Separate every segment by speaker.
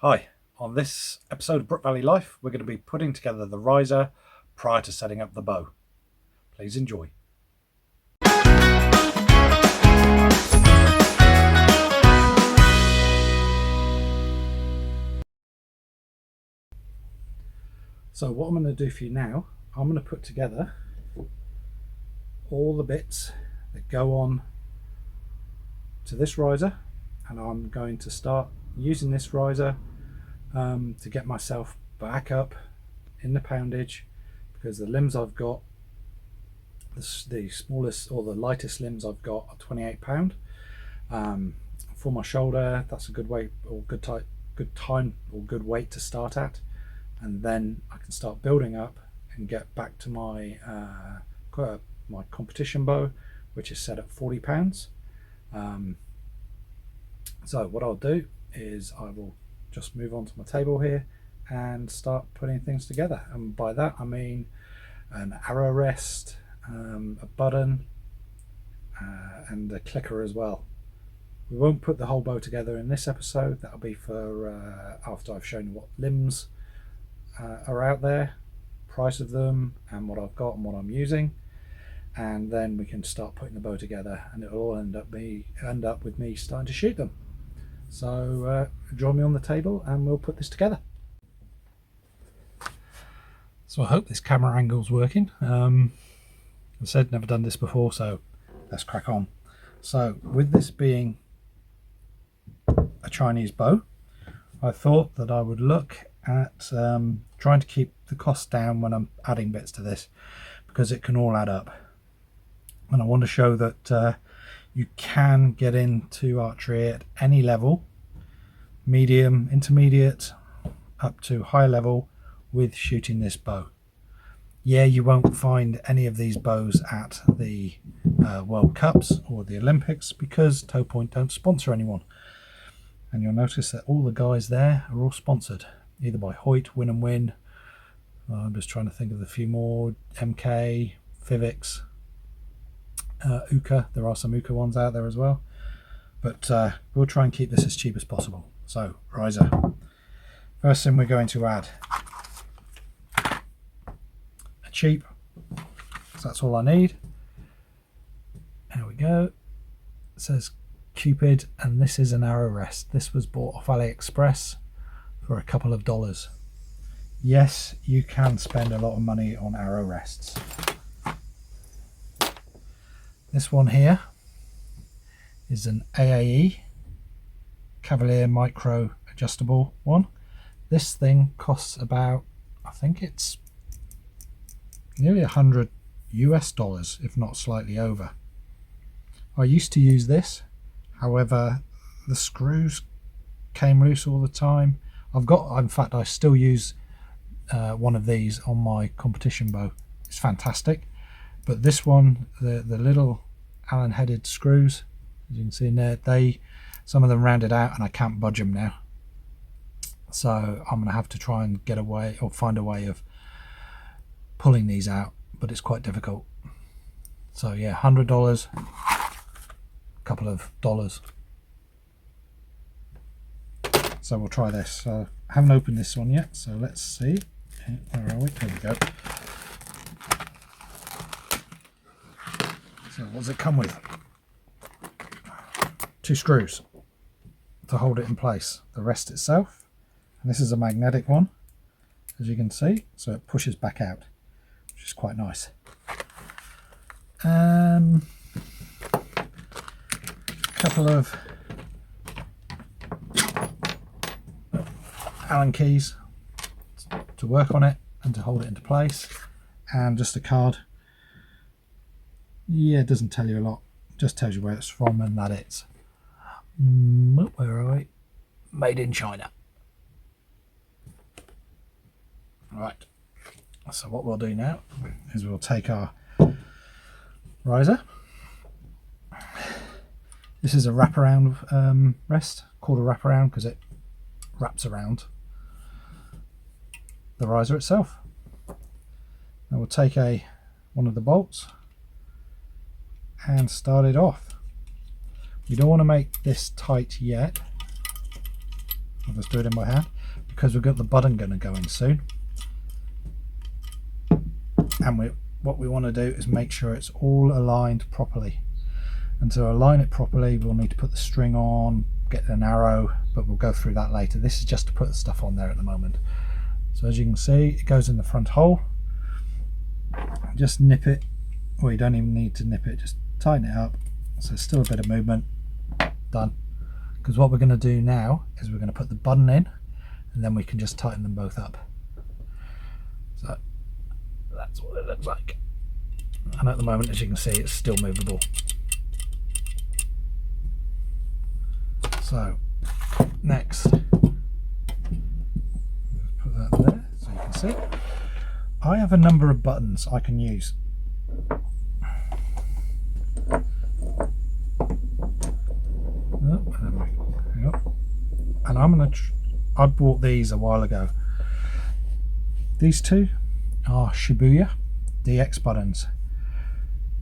Speaker 1: Hi, on this episode of Brook Valley Life, we're going to be putting together the riser prior to setting up the bow. Please enjoy. So what I'm going to do for you now, I'm going to put together all the bits that go on to this riser, and I'm going to start using this riser to get myself back up in the poundage, because the limbs I've got, the smallest or the lightest limbs I've got are 28 pound. For my shoulder, that's a good weight or good time or good weight to start at, and then I can start building up and get back to my my competition bow, which is set at 40 pounds. So what I'll do is I will just move on to my table here and start putting things together, and by that I mean an arrow rest, a button, and a clicker as well. We won't put the whole bow together in this episode. That'll be for after I've shown you what limbs are out there, price of them, and what I've got and what I'm using, and then we can start putting the bow together, and it'll all end up with me starting to shoot them. So join me on the table and we'll put this together. So I hope this camera angle's working. As I said, never done this before, so let's crack on. So with this being a Chinese bow, I thought that I would look at trying to keep the cost down when I'm adding bits to this, because it can all add up. And I want to show that you can get into archery at any level, medium, intermediate, up to high level, with shooting this bow. Yeah, you won't find any of these bows at the World Cups or the Olympics, because Toe Point don't sponsor anyone. And you'll notice that all the guys there are all sponsored, either by Hoyt, Win and Win. I'm just trying to think of a few more. MK, Fivix, Uka. There are some Uka ones out there as well, but we'll try and keep this as cheap as possible. So riser, first thing we're going to add a cheap, so that's all I need. There we go. It says Cupid, and this is an arrow rest. This was bought off AliExpress for a couple of dollars. Yes, you can spend a lot of money on arrow rests. This one here is an AAE Cavalier Micro adjustable one. This thing costs about, I think it's nearly $100 US, if not slightly over. I used to use this, however the screws came loose all the time. In fact I still use one of these on my competition bow. It's fantastic. But this one, the little Allen headed screws, as you can see in there, some of them rounded out and I can't budge them now. So I'm going to have to try and get away, or find a way of pulling these out, but it's quite difficult. So yeah, $100, a couple of dollars. So we'll try this. So I haven't opened this one yet, so let's see. Where are we? Here we go. So what does it come with? 2 screws to hold it in place. The rest itself, and this is a magnetic one, as you can see, so it pushes back out, which is quite nice. Couple of Allen keys to work on it and to hold it into place, and just a card. Yeah, it doesn't tell you a lot, just tells you where it's from and that it's where are we? Made in China. Right, so what we'll do now is we'll take our riser. This is a wraparound rest, called a wraparound because it wraps around the riser itself. Now we'll take one of the bolts and start it off. You don't want to make this tight yet, I'll just do it in my hand because we've got the button going to go in soon. And what we want to do is make sure it's all aligned properly. And to align it properly, we'll need to put the string on, get an arrow, but we'll go through that later. This is just to put the stuff on there at the moment. So as you can see, it goes in the front hole. Just nip it, or you don't even need to nip it, just tighten it up. So there's still a bit of movement. Done. Because what we're going to do now is we're going to put the button in, and then we can just tighten them both up. So that's what it looks like. And at the moment, as you can see, it's still movable. So next, put that there so you can see. I have a number of buttons I can use. And I bought these a while ago. These two are Shibuya DX buttons.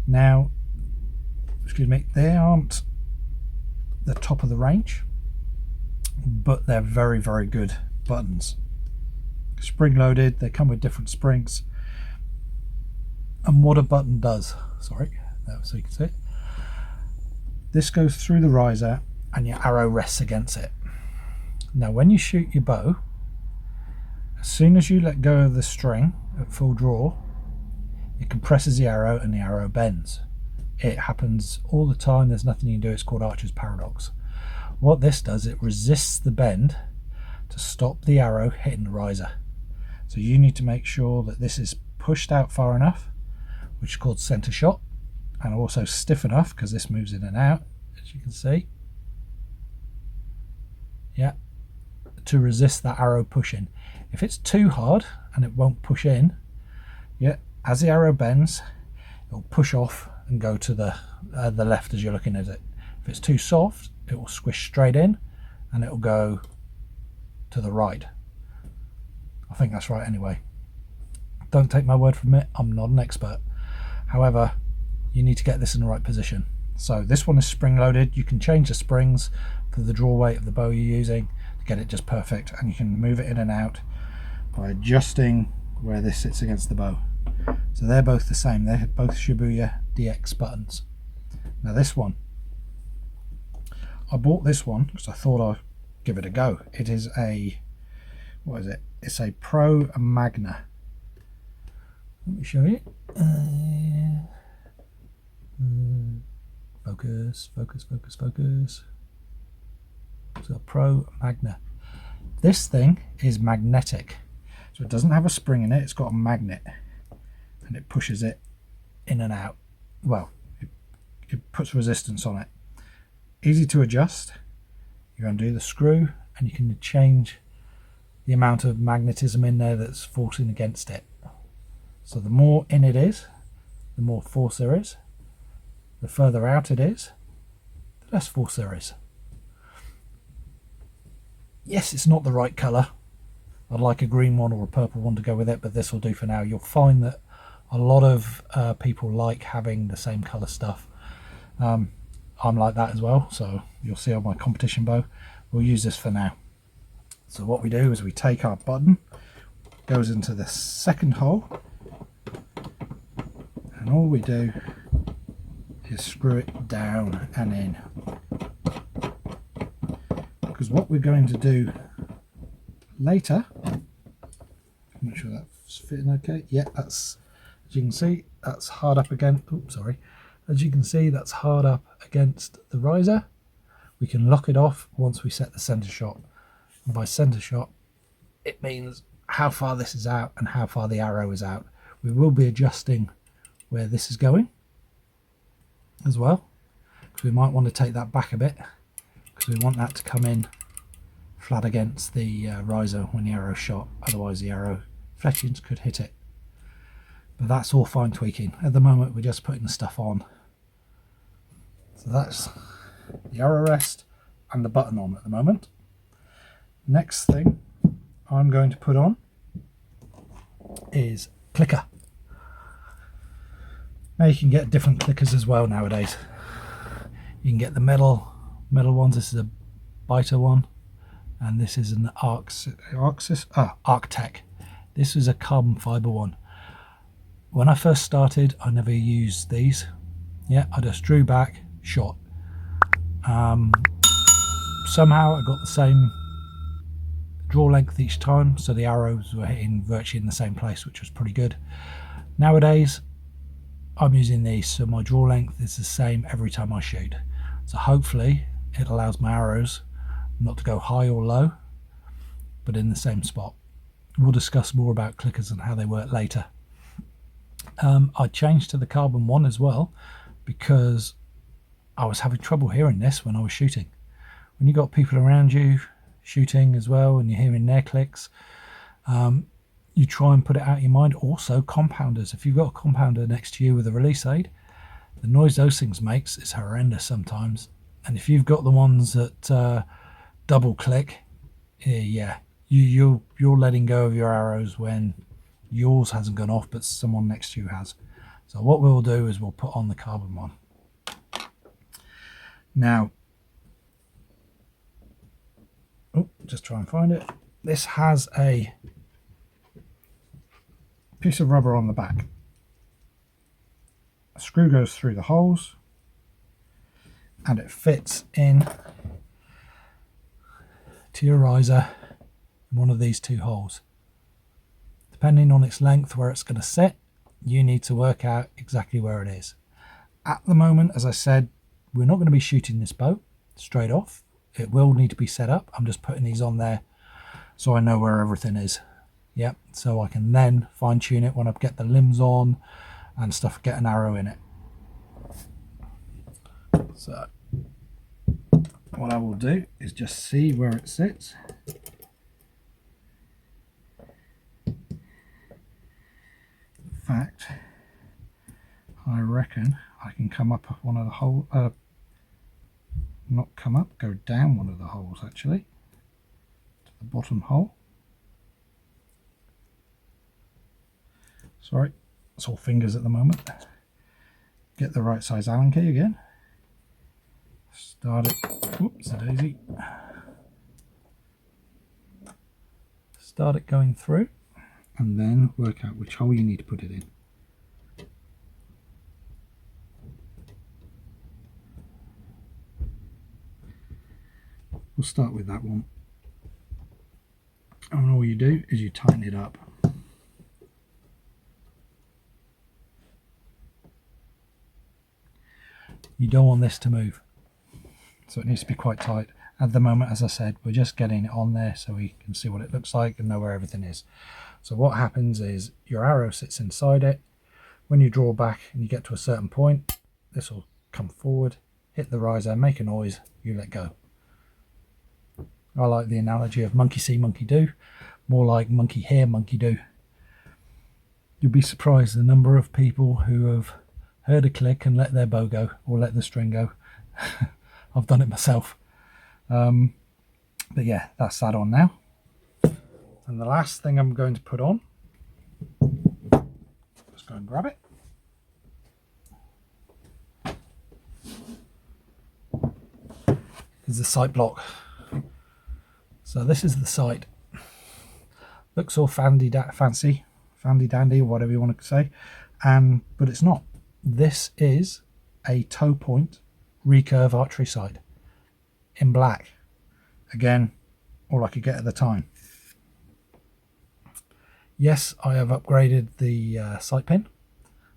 Speaker 1: Now, excuse me, they aren't the top of the range, but they're very, very good buttons. Spring loaded, they come with different springs. And what a button does, sorry, so you can see it. This goes through the riser and your arrow rests against it. Now when you shoot your bow, as soon as you let go of the string at full draw, it compresses the arrow and the arrow bends. It happens all the time, there's nothing you can do, it's called Archer's paradox. What this does, it resists the bend to stop the arrow hitting the riser. So you need to make sure that this is pushed out far enough, which is called center shot, and also stiff enough because this moves in and out, as you can see. Yeah, to resist that arrow pushing. If it's too hard and it won't push in, yeah, as the arrow bends, it'll push off and go to the left as you're looking at it. If it's too soft, it will squish straight in and it will go to the right. I think that's right anyway. Don't take my word from it, I'm not an expert. However, you need to get this in the right position. So this one is spring loaded. You can change the springs for the draw weight of the bow you're using to get it just perfect, and you can move it in and out by adjusting where this sits against the bow. So they're both the same, they're both Shibuya DX buttons. Now this one, I bought this one because I thought I'd give it a go. It is a, what is it? It's a Pro Magna. Let me show you. Focus, focus, focus, focus. It's a Pro Magna. This thing is magnetic. So it doesn't have a spring in it, it's got a magnet. And it pushes it in and out. Well, it puts resistance on it. Easy to adjust. You undo the screw and you can change the amount of magnetism in there that's forcing against it. So the more in it is, the more force there is. The further out it is, the less force there is. Yes, it's not the right colour. I'd like a green one or a purple one to go with it, but this will do for now. You'll find that a lot of people like having the same colour stuff. I'm like that as well, so you'll see on my competition bow. We'll use this for now. So what we do is we take our button, goes into the second hole, and all we do is screw it down and in. Because what we're going to do later, make sure that's fitting okay. Yeah, that's, as you can see, that's hard up against, oops, sorry. As you can see, that's hard up against the riser. We can lock it off once we set the center shot. And by center shot, it means how far this is out and how far the arrow is out. We will be adjusting where this is going as well, because we might want to take that back a bit, because we want that to come in flat against the riser when the arrow is shot, otherwise the arrow fletchings could hit it. But that's all fine tweaking. At the moment we're just putting the stuff on. So that's the arrow rest and the button on at the moment. Next thing I'm going to put on is clicker. Now you can get different clickers as well nowadays. You can get the metal ones. This is a biter one. and this is an Arctech. This is a carbon fibre one. When I first started, I never used these. Yeah, I just drew back, shot. Somehow I got the same draw length each time, so the arrows were hitting virtually in the same place, which was pretty good. Nowadays, I'm using these, so my draw length is the same every time I shoot. So hopefully it allows my arrows not to go high or low, but in the same spot. We'll discuss more about clickers and how they work later. I changed to the carbon one as well because I was having trouble hearing this when I was shooting. When you got people around you shooting as well and you're hearing their clicks, you try and put it out of your mind. Also compounders, if you've got a compounder next to you with a release aid, the noise those things makes is horrendous sometimes. And if you've got the ones that double click, yeah, you're letting go of your arrows when yours hasn't gone off but someone next to you has. So what we'll do is we'll put on the carbon one. Now, just try and find it. This has a piece of rubber on the back. A screw goes through the holes and it fits in to your riser in one of these two holes. Depending on its length where it's going to sit, you need to work out exactly where it is. At the moment, as I said, we're not going to be shooting this bow straight off. It will need to be set up. I'm just putting these on there so I know where everything is. Yep, so I can then fine tune it when I get the limbs on and stuff, get an arrow in it. So what I will do is just see where it sits. In fact, I reckon I can come up one of the holes, not come up, go down one of the holes actually, to the bottom hole. Sorry, it's all fingers at the moment. Get the right size Allen key again. Start it, oops, a daisy. Start it going through and then work out which hole you need to put it in. We'll start with that one. And all you do is you tighten it up. You don't want this to move, so it needs to be quite tight. At the moment, as I said, we're just getting it on there so we can see what it looks like and know where everything is. So what happens is your arrow sits inside it. When you draw back and you get to a certain point, this will come forward, hit the riser, make a noise, you let go. I like the analogy of monkey see, monkey do, more like monkey hear, monkey do. You'll be surprised the number of people who have heard a click and let their bow go or let the string go. I've done it myself. But yeah, that's that on now. And the last thing I'm going to put on, let's go and grab it. Is the sight block. So this is the sight. Looks all fancy, dandy, or whatever you want to say, but it's not. This is a toe point recurve archery sight in black. Again, all I could get at the time. Yes, I have upgraded the sight pin,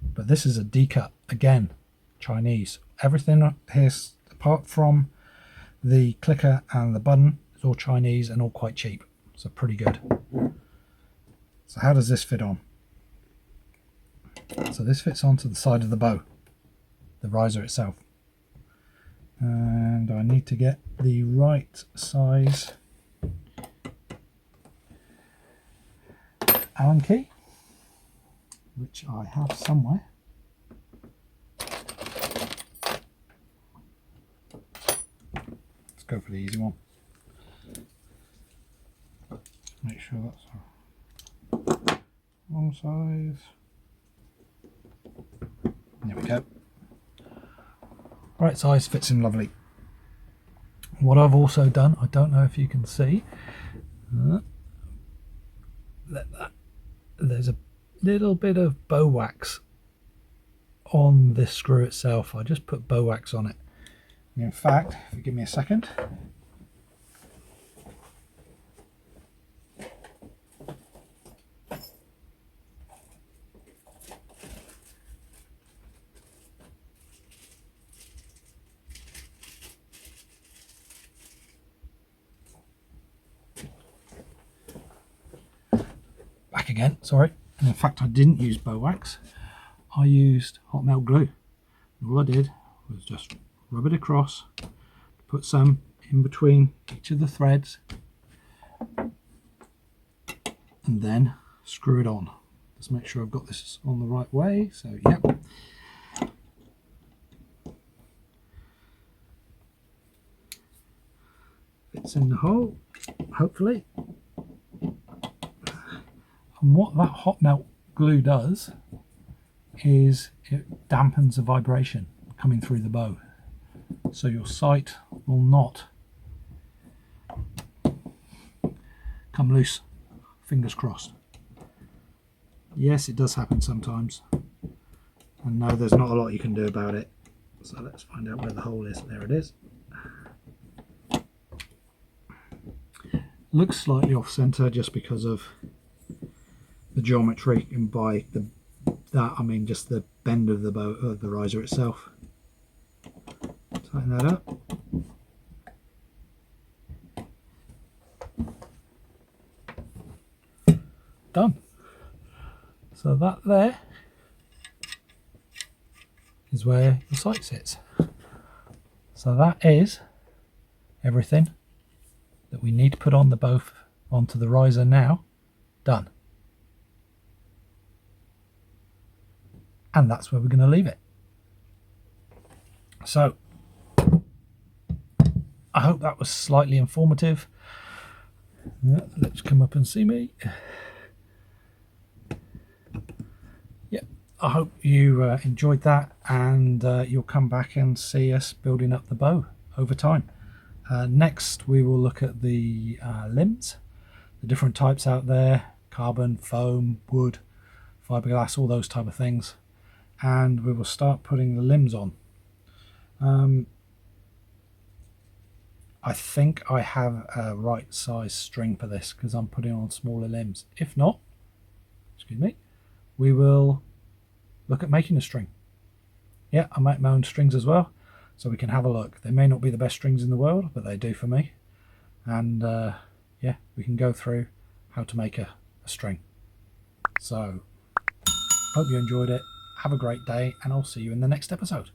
Speaker 1: but this is a D-cut, again, Chinese. Everything here, apart from the clicker and the button, is all Chinese and all quite cheap, so pretty good. So how does this fit on? So this fits onto the side of the bow, the riser itself. And I need to get the right size Allen key, which I have somewhere. Let's go for the easy one. Make sure that's wrong size. There we go. Right size, fits in lovely. What I've also done, I don't know if you can see, there's a little bit of bow wax on this screw itself. I just put bow wax on it. In fact, if you give me a second, back again, sorry. And in fact, I didn't use bow wax. I used hot melt glue. All I did was just rub it across, put some in between each of the threads, and then screw it on. Just make sure I've got this on the right way. So, yep. Fits in the hole, hopefully. And what that hot melt glue does is it dampens the vibration coming through the bow, so your sight will not come loose. Fingers crossed. Yes, it does happen sometimes, and no, there's not a lot you can do about it. So let's find out where the hole is. There it is. Looks slightly off center just because of the geometry, and by that I mean just the bend of the bow, the riser itself. Tighten that up. Done. So that there is where your sight sits. So that is everything that we need to put on the bow onto the riser now. Done. And that's where we're going to leave it. So I hope that was slightly informative. Let's come up and see me. Yeah, I hope you enjoyed that, and you'll come back and see us building up the bow over time. Next we will look at the limbs, the different types out there: carbon, foam, wood, fiberglass, all those type of things. And we will start putting the limbs on. I think I have a right size string for this because I'm putting on smaller limbs. If not, excuse me, we will look at making a string. Yeah, I make my own strings as well, so we can have a look. They may not be the best strings in the world, but they do for me. And yeah, we can go through how to make a string. So, hope you enjoyed it. Have a great day, and I'll see you in the next episode.